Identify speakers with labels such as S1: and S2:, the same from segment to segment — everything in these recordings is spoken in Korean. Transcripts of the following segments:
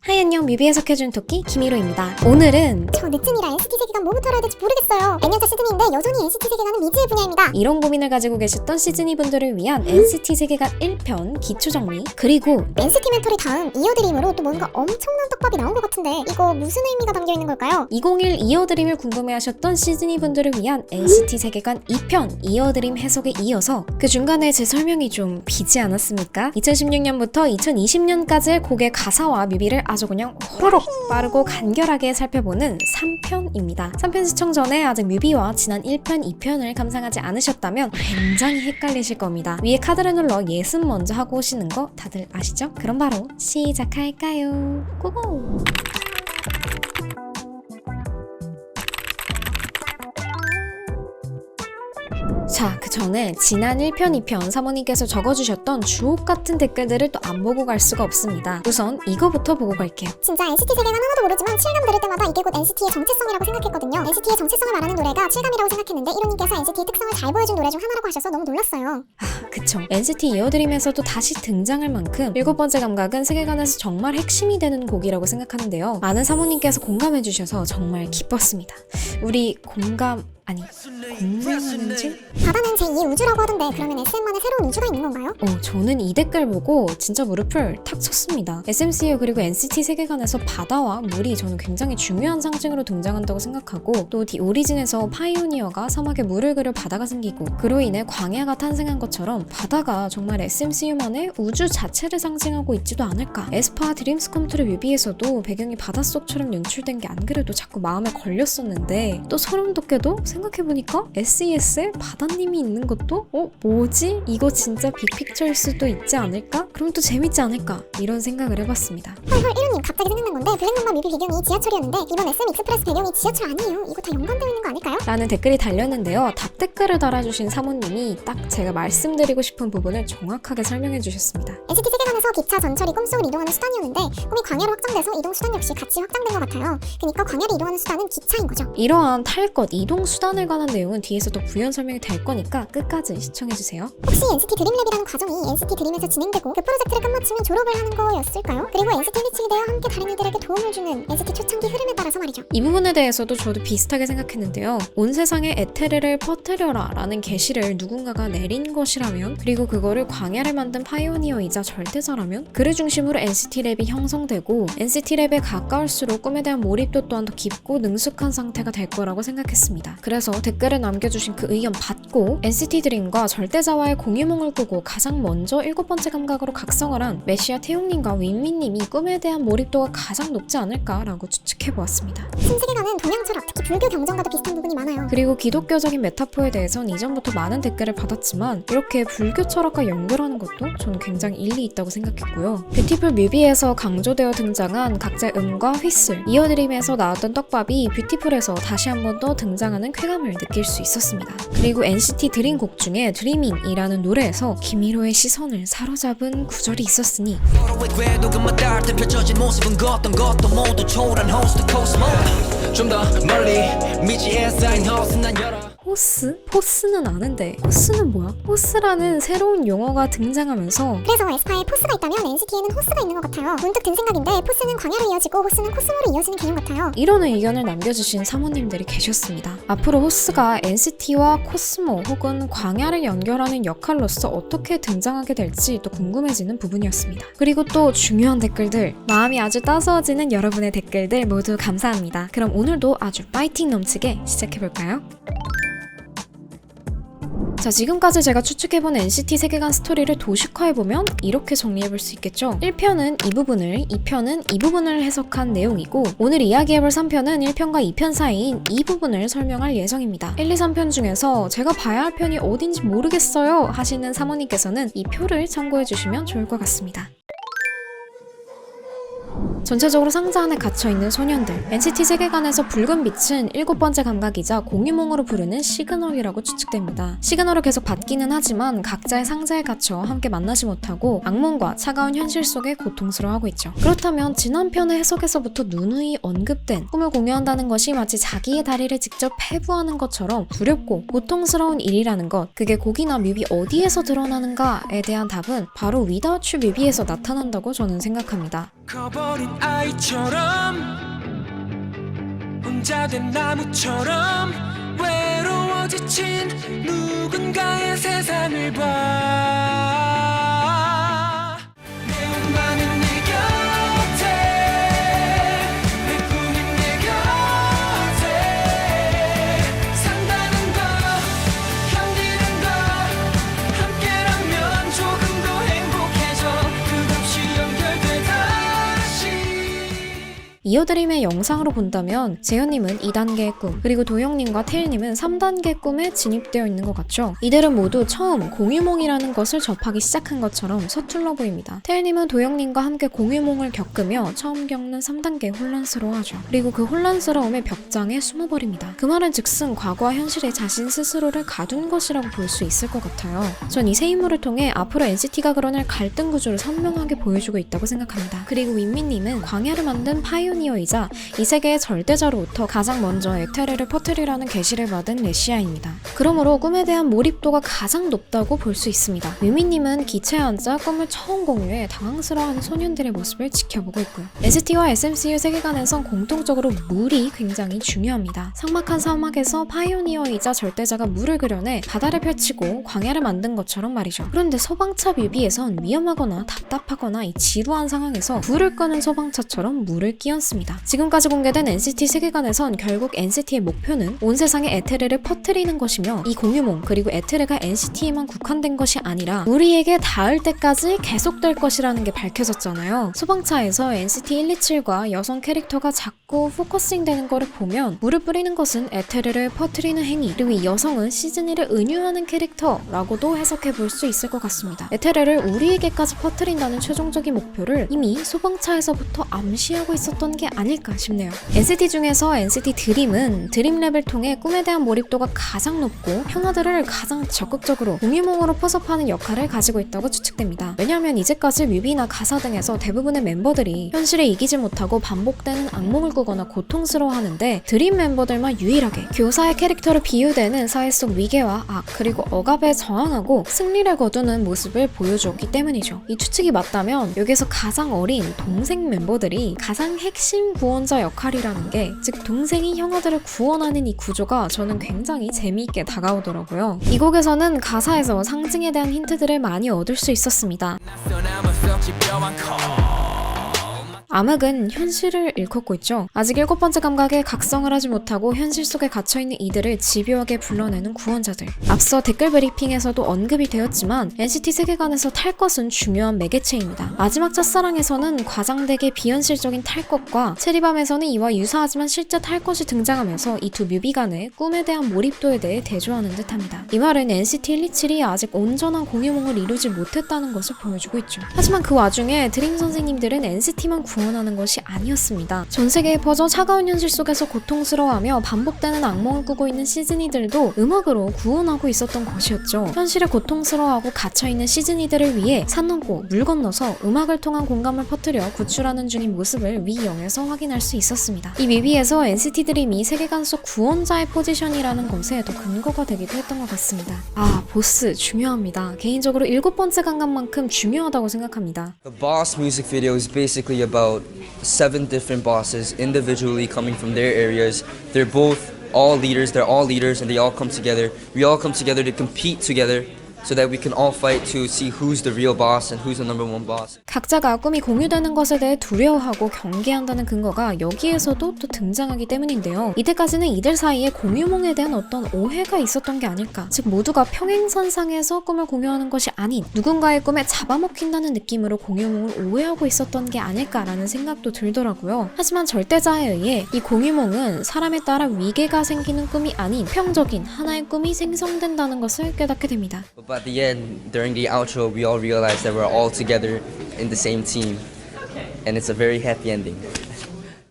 S1: 하이 안녕, 뮤비 해석해준 토끼 김희로입니다. 오늘은
S2: 저 늦쯤이라 NCT 세계관 뭐부터 알아야 될지 모르겠어요. N년차 시즌인데 여전히 NCT 세계관은 미지의 분야입니다.
S1: 이런 고민을 가지고 계셨던 시즈니 분들을 위한 NCT 세계관 1편 기초 정리, 그리고
S2: NCT 멘토리 다음 이어드림으로 또 뭔가 엄청난 떡밥이 나온 것 같은데 이거 무슨 의미가 담겨있는 걸까요?
S1: 2021 이어드림을 궁금해하셨던 시즈니 분들을 위한 NCT 세계관 2편 이어드림 해석에 이어서 그 중간에 제 설명이 좀 비지 않았습니까? 2016년부터 2020년까지의 곡의 가사와 뮤비를 아주 그냥 호로록 빠르고 간결하게 살펴보는 3편입니다. 3편 시청 전에 아직 뮤비와 지난 1편, 2편을 감상하지 않으셨다면 굉장히 헷갈리실 겁니다. 위에 카드를 눌러 예습 먼저 하고 오시는 거 다들 아시죠? 그럼 바로 시작할까요? 고고! 자, 그 전에 지난 1편, 2편 사모님께서 적어주셨던 주옥같은 댓글들을 또 안 보고 갈 수가 없습니다. 우선 이거부터 보고 갈게요.
S2: 진짜 NCT 세계관 하나도 모르지만 칠감 들을 때마다 이게 곧 NCT의 정체성이라고 생각했거든요. NCT의 정체성을 말하는 노래가 칠감이라고 생각했는데 이로님께서 NCT의 특성을 잘 보여준 노래 중 하나라고 하셔서 너무 놀랐어요.
S1: 그쵸. NCT 이어드림에서도 다시 등장할 만큼 7번째 감각은 세계관에서 정말 핵심이 되는 곡이라고 생각하는데요. 많은 사모님께서 공감해주셔서 정말 기뻤습니다. 우리 공감하는 중?
S2: 바다는 제2의 우주라고 하던데 그러면 SM만의 새로운 우주가 있는 건가요?
S1: 저는 이 댓글 보고 진짜 무릎을 탁 쳤습니다. SMCU 그리고 NCT 세계관에서 바다와 물이 저는 굉장히 중요한 상징으로 등장한다고 생각하고, 또 디 오리진에서 파이오니어가 사막에 물을 그려 바다가 생기고 그로 인해 광야가 탄생한 것처럼 바다가 정말 SMCU만의 우주 자체를 상징하고 있지도 않을까. 에스파 드림스 컴투르 뮤비에서도 배경이 바닷속처럼 연출된 게 안 그래도 자꾸 마음에 걸렸었는데, 또 소름 돋게도 생각해보니까 SES에 바다님이 있는 것도 뭐지? 이거 진짜 빅픽처일 수도 있지 않을까? 그럼 또 재밌지 않을까? 이런 생각을 해봤습니다.
S2: 헐 이로님 갑자기 생각난 건데 블랙맘마 뮤비 배경이 지하철이었는데 이번 SM 익스프레스 배경이 지하철 아니에요? 이거 다 연관되어 있는 거 아닐까요?
S1: 라는 댓글이 달렸는데요. 답 댓글을 달아주신 사모님이 딱 제가 말씀드리고 싶은 부분을 정확하게 설명해 주셨습니다.
S2: NCT 세계관에서 기차, 전철이 꿈속을 이동하는 수단이었는데 꿈이 광야로 확장돼서 이동 수단 역시 같이 확장된 것 같아요. 그러니까 광야를 이동하는 수단은 기차인 거죠.
S1: 이러한 탈 것, 이동 수단에 관한 내용은 뒤에서 더 부연 설명이 될 거니까 끝까지 시청해주세요.
S2: 혹시 NCT 드림랩이라는 과정이 NCT 드림에서 진행되고 그 프로젝트를 끝마치면 졸업을 하는 거였을까요? 그리고 NCT 127이 되어 함께 다른 이들에게 도움을 주는 NCT 초창기 흐름에 따라서 말이죠.
S1: 이 부분에 대해서도 저도 비슷하게 생각했는데요. 온 세상에 에테르를 퍼뜨려라 라는 계시를 누군가가 내린 것이라면, 그리고 그거를 광야를 만든 파이오니어이자 절대자라면 그를 중심으로 NCT 랩이 형성되고 NCT 랩에 가까울수록 꿈에 대한 몰입도 또한 더 깊고 능숙한 상태가 될 거라고 생각했습니다. 그래서 댓글을 남겨주신 그 의견 받고 NCT 드림과 절대자와의 공유몽을 꾸고 가장 먼저 7번째 감각으로 각성을 한 메시아 태용님과 윈민님이 꿈에 대한 몰입도가 가장 높지 않을까라고 추측해보았습니다.
S2: 신세계관은 동양 철학, 특히 불교 경전과도 비슷한 부분이 많아요.
S1: 그리고 기독교적인 메타포에 대해선 이전부터 많은 댓글을 받았지만 이렇게 불교 철학과 연결하는 것도 저는 굉장히 일리 있다고 생각했고요. 뷰티풀 뮤비에서 강조되어 등장한 각자의 음과 휘슬, 이어드림에서 나왔던 떡밥이 뷰티풀에서 다시 한 번 더 등장하는 쾌감을 느낄 수 있었습니다. 그리고 NCT 드림 곡 중에 드리밍이라는 노래에서 김희로의 시선을 사로잡은 구절이 있었으니
S3: 좀 더 멀리 미지에 쌓인 허스 난 열어.
S1: 호스? 포스는 아는데 호스는 뭐야? 호스라는 새로운 용어가 등장하면서
S2: 그래서 에스파에 포스가 있다면 NCT에는 호스가 있는 것 같아요. 문득 든 생각인데 포스는 광야로 이어지고 호스는 코스모로 이어지는 개념 같아요.
S1: 이런 의견을 남겨주신 사모님들이 계셨습니다. 앞으로 호스가 NCT와 코스모 혹은 광야를 연결하는 역할로서 어떻게 등장하게 될지 또 궁금해지는 부분이었습니다. 그리고 또 중요한 댓글들, 마음이 아주 따스워지는 여러분의 댓글들 모두 감사합니다. 그럼 오늘도 아주 파이팅 넘치게 시작해볼까요? 자, 지금까지 제가 추측해본 NCT 세계관 스토리를 도식화해보면 이렇게 정리해볼 수 있겠죠. 1편은 이 부분을, 2편은 이 부분을 해석한 내용이고, 오늘 이야기해볼 3편은 1편과 2편 사이인 이 부분을 설명할 예정입니다. 1, 2, 3편 중에서 제가 봐야 할 편이 어딘지 모르겠어요 하시는 사모님께서는 이 표를 참고해주시면 좋을 것 같습니다. 전체적으로 상자 안에 갇혀있는 소년들, NCT 세계관에서 붉은 빛은 7번째 감각이자 공유몽으로 부르는 시그널이라고 추측됩니다. 시그널을 계속 받기는 하지만 각자의 상자에 갇혀 함께 만나지 못하고 악몽과 차가운 현실 속에 고통스러워하고 있죠. 그렇다면 지난 편의 해석에서부터 누누이 언급된 꿈을 공유한다는 것이 마치 자기의 다리를 직접 해부하는 것처럼 두렵고 고통스러운 일이라는 것, 그게 곡이나 뮤비 어디에서 드러나는가에 대한 답은 바로 Without You 뮤비에서 나타난다고 저는 생각합니다.
S4: 커버린 아이처럼 혼자 된 나무처럼 외로워 지친 누군가의 세상을 봐. 내 엄마는 내 곁에 내 꿈이 내 곁에 산다는 거 견디는 거 함께라면 조금 더 행복해져 끝없이 연결돼 다시.
S1: 이어드림의 영상으로 본다면 재현님은 2단계의 꿈, 그리고 도영님과 태일님은 3단계의 꿈에 진입되어 있는 것 같죠? 이들은 모두 처음 공유몽이라는 것을 접하기 시작한 것처럼 서툴러 보입니다. 태일님은 도영님과 함께 공유몽을 겪으며 처음 겪는 3단계 혼란스러워하죠. 그리고 그 혼란스러움의 벽장에 숨어버립니다. 그 말은 즉슨 과거와 현실에 자신 스스로를 가둔 것이라고 볼 수 있을 것 같아요. 전 이 세 인물을 통해 앞으로 NCT가 그려낼 갈등 구조를 선명하게 보여주고 있다고 생각합니다. 그리고 윈민님은 광야를 만든 파이오니어이자 이 세계의 절대자로부터 가장 먼저 에테르를 퍼뜨리라는 계시를 받은 메시아입니다. 그러므로 꿈에 대한 몰입도가 가장 높다고 볼 수 있습니다. 윈민님은 기체에 앉아 꿈을 처음 공유해 당황스러워하는 소년들의 모습을 지켜보고 있고요. NCT와 SMCU 세계관에선 공통적으로 물이 굉장히 중요합니다. 삭막한 사막에서 파이오니어이자 절대자가 물을 그려내 바다를 펼치고 광야를 만든 것처럼 말이죠. 그런데 소방차 뮤비에선 위험하거나 답답하거나 이 지루한 상황에서 불을 끄는 소방차처럼 물을 끼얹습니다. 지금까지 공개된 NCT 세계관에선 결국 NCT의 목표는 온 세상에 에테르를 퍼뜨리는 것이며 이 공유몽 그리고 에테르가 NCT에만 국한된 것이 아니라 우리에게 닿을 때까지 계속될 것이라는 게 밝혀졌잖아요. 소방차에서 NCT 127과 여성 캐릭터가 자꾸 포커싱 되는 거를 보면 물을 뿌리는 것은 에테르를 퍼뜨리는 행위, 그리고 이 여성은 시즈니를 은유하는 캐릭터라고도 해석해 볼 수 있을 것 같습니다. 에테르를 우리에게까지 퍼뜨린다는 최종적인 목표를 이미 소방차에서부터 암시하고 있었던 게 아닐까 싶네요. NCT 중에서 NCT 드림은 드림랩을 통해 꿈에 대한 몰입도가 가장 높고 평화들을 가장 적극적으로 공유몽으로 포섭하는 역할을 가지고 있다고 추측됩니다. 왜냐하면 이제까지 뮤비나 가사 등에서 대부분의 멤버들이 현실에 이기지 못하고 반복되는 악몽을 꾸거나 고통스러워하는데 드림 멤버들만 유일하게 교사의 캐릭터로 비유되는 사회 속 위계와 악 그리고 억압에 저항하고 승리를 거두는 모습을 보여주었기 때문이죠. 이 추측이 맞다면 여기서 가장 어린 동생 멤버들이 가장 핵심 구원자 역할이라는 게, 즉 동생이 형아들을 구원하는 이 구조가 저는 굉장히 재미있게 다가오더라고요. 이 곡에서는 가사에서 상징에 대한 힌트들을 많이 얻을 수 있었습니다. 암흑은 현실을 일컫고 있죠. 아직 7번째 감각에 각성을 하지 못하고 현실 속에 갇혀있는 이들을 집요하게 불러내는 구원자들. 앞서 댓글 브리핑에서도 언급이 되었지만 NCT 세계관에서 탈 것은 중요한 매개체입니다. 마지막 첫사랑에서는 과장되게 비현실적인 탈 것과 체리밤에서는 이와 유사하지만 실제 탈 것이 등장하면서 이 두 뮤비 간의 꿈에 대한 몰입도에 대해 대조하는 듯합니다. 이 말은 NCT 127이 아직 온전한 공유몽을 이루지 못했다는 것을 보여주고 있죠. 하지만 그 와중에 드림 선생님들은 NCT만 구원하는 것이 아니었습니다. 전 세계에 퍼져 차가운 현실 속에서 고통스러워하며 반복되는 악몽을 꾸고 있는 시즈니들도 음악으로 구원하고 있었던 것이었죠. 현실에 고통스러워하고 갇혀있는 시즈니들을 위해 산 넘고 물 건너서 음악을 통한 공감을 퍼뜨려 구출하는 중인 모습을 위 영에서 확인할 수 있었습니다. 이 뮤비에서 NCT 드림이 세계관 속 구원자의 포지션이라는 것에 더 근거가 되기도 했던 것 같습니다. 아, 보스 중요합니다. 개인적으로 7번째 감각만큼 중요하다고 생각합니다.
S5: The Boss music video is basically about 7 different bosses individually coming from their areas. They're all leaders, and they all come together. We all come together to compete together so that we can all fight to see who's the real boss and who's the number one boss.
S1: 각자가 꿈이 공유되는 것에 대해 두려워하고 경계한다는 근거가 여기에서도 또 등장하기 때문인데요. 이때까지는 이들 사이에 공유몽에 대한 어떤 오해가 있었던 게 아닐까. 즉 모두가 평행선상에서 꿈을 공유하는 것이 아닌 누군가의 꿈에 잡아먹힌다는 느낌으로 공유몽을 오해하고 있었던 게 아닐까라는 생각도 들더라고요. 하지만 절대자에 의해 이 공유몽은 사람에 따라 위계가 생기는 꿈이 아닌 평적인 하나의 꿈이 생성된다는 것을 깨닫게 됩니다.
S5: But at the end, during the outro, we all realized that we're all together in the same team, and it's a very happy ending.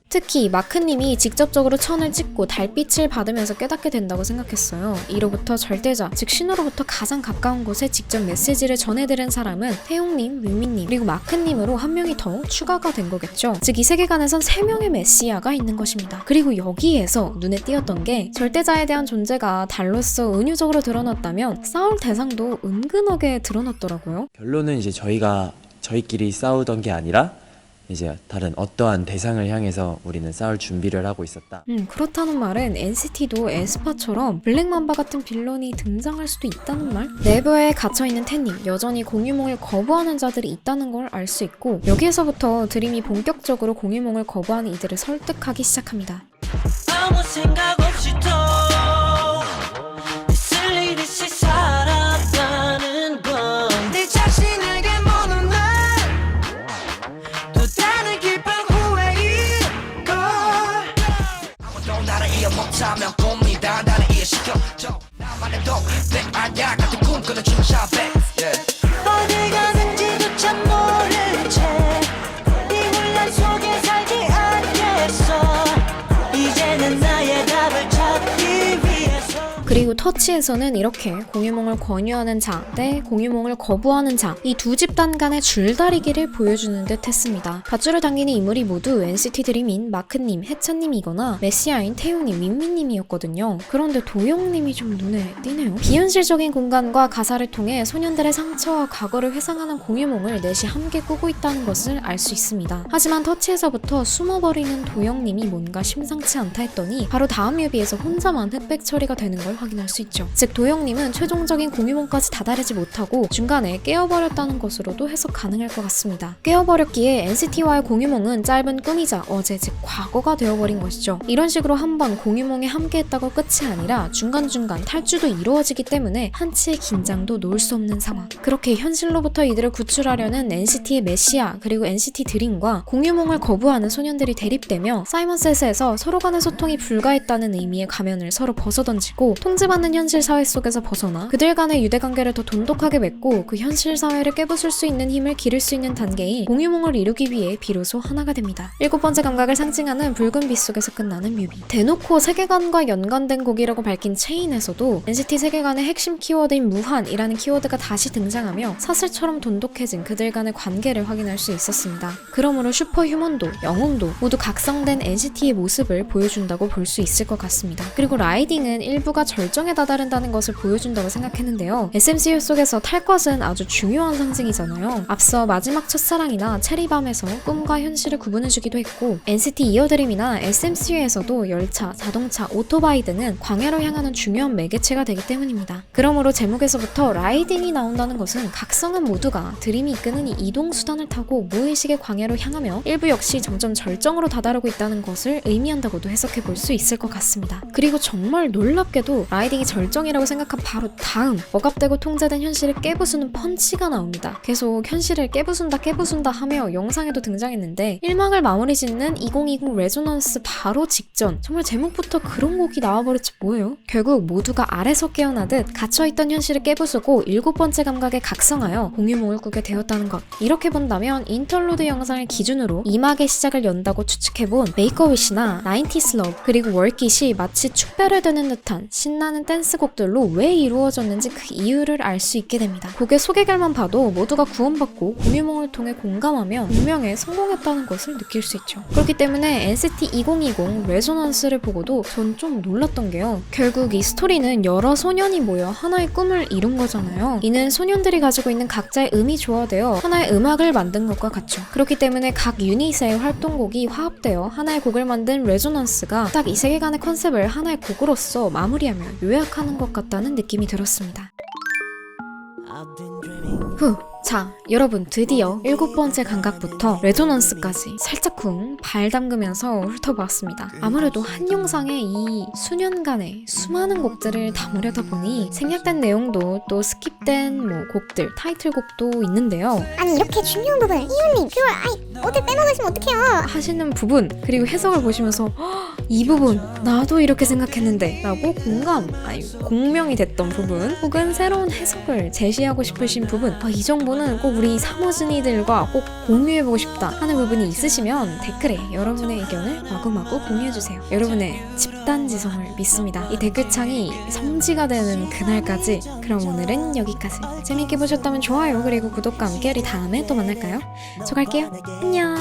S1: 특히 마크님이 직접적으로 천을 찍고 달빛을 받으면서 깨닫게 된다고 생각했어요. 이로부터 절대자, 즉 신으로부터 가장 가까운 곳에 직접 메시지를 전해들은 사람은 태용님, 윈민님, 그리고 마크님으로 한 명이 더 추가가 된 거겠죠. 즉 이 세계관에선 3명의 메시아가 있는 것입니다. 그리고 여기에서 눈에 띄었던 게 절대자에 대한 존재가 달로서 은유적으로 드러났다면 싸울 대상도 은근하게 드러났더라고요.
S6: 결론은 이제 저희끼리 싸우던 게 아니라 이제 다른 어떠한 대상을 향해서 우리는 싸울 준비를 하고 있었다.
S1: 그렇다는 말은 NCT도 에스파처럼 블랙맘바 같은 빌런이 등장할 수도 있다는 말? 내부에 갇혀있는 텐님, 여전히 공유몽을 거부하는 자들이 있다는 걸 알 수 있고, 여기에서부터 드림이 본격적으로 공유몽을 거부하는 이들을 설득하기 시작합니다.
S4: 아무 생각 없이 또 슬리듯이 살았다는 건 내 자신에게 모는 날또 다른 깊은 후회일걸
S3: 아무도 나를 이해 못하면 꿈이 다 나를 이해시켜줘 나만의 독백 아냐 같은 꿈 꾸는 샤베
S4: 어디 가는지조차 모른 채이 혼란 속에 살지 않겠어 이제는 나의 답을 찾기 위해서
S1: 그리고 터치에서는 이렇게 공유몽을 권유하는 자 대 공유몽을 거부하는 자, 이 두 집단 간의 줄다리기를 보여주는 듯 했습니다. 밧줄을 당기는 인물이 모두 NCT 드림인 마크님, 해찬님이거나 메시아인 태용님, 민민님이었거든요. 그런데 도영님이 좀 눈에 띄네요. 비현실적인 공간과 가사를 통해 소년들의 상처와 과거를 회상하는 공유몽을 넷이 함께 꾸고 있다는 것을 알 수 있습니다. 하지만 터치에서부터 숨어버리는 도영님이 뭔가 심상치 않다 했더니 바로 다음 뮤비에서 혼자만 흑백 처리가 되는 걸 확인할 수 있죠. 즉 도영님은 최종적인 공유몽까지 다다르지 못하고 중간에 깨어버렸다는 것으로도 해석 가능할 것 같습니다. 깨어버렸기에 NCT와의 공유몽은 짧은 꿈이자 어제 즉 과거가 되어버린 것이죠. 이런 식으로 한번 공유몽에 함께했다고 끝이 아니라 중간중간 탈주도 이루어지기 때문에 한치의 긴장도 놓을 수 없는 상황. 그렇게 현실로부터 이들을 구출하려는 NCT의 메시아 그리고 NCT 드림과 공유몽을 거부하는 소년들이 대립되며 사이먼셋에서 서로 간의 소통이 불가했다는 의미의 가면을 서로 벗어던지고 통제받는 현실 사회 속에서 벗어나 그들 간의 유대관계를 더 돈독하게 맺고 그 현실 사회를 깨부술 수 있는 힘을 기를 수 있는 단계인 공유몽을 이루기 위해 비로소 하나가 됩니다. 7번째 감각을 상징하는 붉은 빛 속에서 끝나는 뮤비. 대놓고 세계관과 연관된 곡이라고 밝힌 체인에서도 NCT 세계관의 핵심 키워드인 무한이라는 키워드가 다시 등장하며 사슬처럼 돈독해진 그들 간의 관계를 확인할 수 있었습니다. 그러므로 슈퍼휴먼도 영웅도 모두 각성된 NCT의 모습을 보여준다고 볼 수 있을 것 같습니다. 그리고 라이딩은 일부가 절정에 다다른다는 것을 보여준다고 생각했는데요. SMCU 속에서 탈 것은 아주 중요한 상징이잖아요. 앞서 마지막 첫사랑이나 체리밤에서 꿈과 현실을 구분해주기도 했고 NCT 이어드림이나 SMCU에서도 열차, 자동차, 오토바이 등은 광야로 향하는 중요한 매개체가 되기 때문입니다. 그러므로 제목에서부터 라이딩이 나온다는 것은 각성한 모두가 드림이 이끄는 이 이동수단을 타고 무의식의 광야로 향하며 일부 역시 점점 절정으로 다다르고 있다는 것을 의미한다고도 해석해볼 수 있을 것 같습니다. 그리고 정말 놀랍게도 라이딩이 절정이라고 생각한 바로 다음 억압되고 통제된 현실을 깨부수는 펀치가 나옵니다. 계속 현실을 깨부순다 하며 영상에도 등장했는데 1막을 마무리 짓는 2020 레조넌스 바로 직전 정말 제목부터 그런 곡이 나와버렸지 뭐예요? 결국 모두가 아래서 깨어나듯 갇혀있던 현실을 깨부수고 7번째 감각에 각성하여 공유몽을 꾸게 되었다는 것. 이렇게 본다면 인터루드 영상을 기준으로 2막의 시작을 연다고 추측해본 메이크어위시나 90s 러브 그리고 월깃이 마치 축배를 드는 듯한 신나는 댄스곡들로 왜 이루어졌는지 그 이유를 알 수 있게 됩니다. 곡의 소개글만 봐도 모두가 구원받고 공유몽을 통해 공감하며 운명에 성공했다는 것을 느낄 수 있죠. 그렇기 때문에 NCT 2020 레조넌스를 보고도 전 좀 놀랐던 게요. 결국 이 스토리는 여러 소년이 모여 하나의 꿈을 이룬 거잖아요. 이는 소년들이 가지고 있는 각자의 음이 조화되어 하나의 음악을 만든 것과 같죠. 그렇기 때문에 각 유닛의 활동곡이 화합되어 하나의 곡을 만든 레조넌스가 딱 이 세계관의 컨셉을 하나의 곡으로서 마무리하며 요약하는 것 같다는 느낌이 들었습니다. 자, 여러분 드디어 7번째 감각부터 레조넌스까지 살짝쿵 발 담그면서 훑어보았습니다. 아무래도 한 영상에 이 수년간의 수많은 곡들을 담으려다 보니 생략된 내용도 또 스킵된 곡들, 타이틀곡도 있는데요.
S2: 아니 이렇게 중요한 부분 이윤님 그걸 어디 빼먹으시면 어떡해요.
S1: 하시는 부분 그리고 해석을 보시면서 이 부분 나도 이렇게 생각했는데 라고 공명이 됐던 부분 혹은 새로운 해석을 제시하고 싶으신 부분 이 정보는 꼭 우리 사무진이들과 꼭 공유해보고 싶다 하는 부분이 있으시면 댓글에 여러분의 의견을 마구마구 공유해주세요. 여러분의 집단지성을 믿습니다. 이 댓글창이 성지가 되는 그날까지. 그럼 오늘은 여기까지. 재밌게 보셨다면 좋아요 그리고 구독과 함께 우리 다음에 또 만날까요? 저 갈게요. 안녕.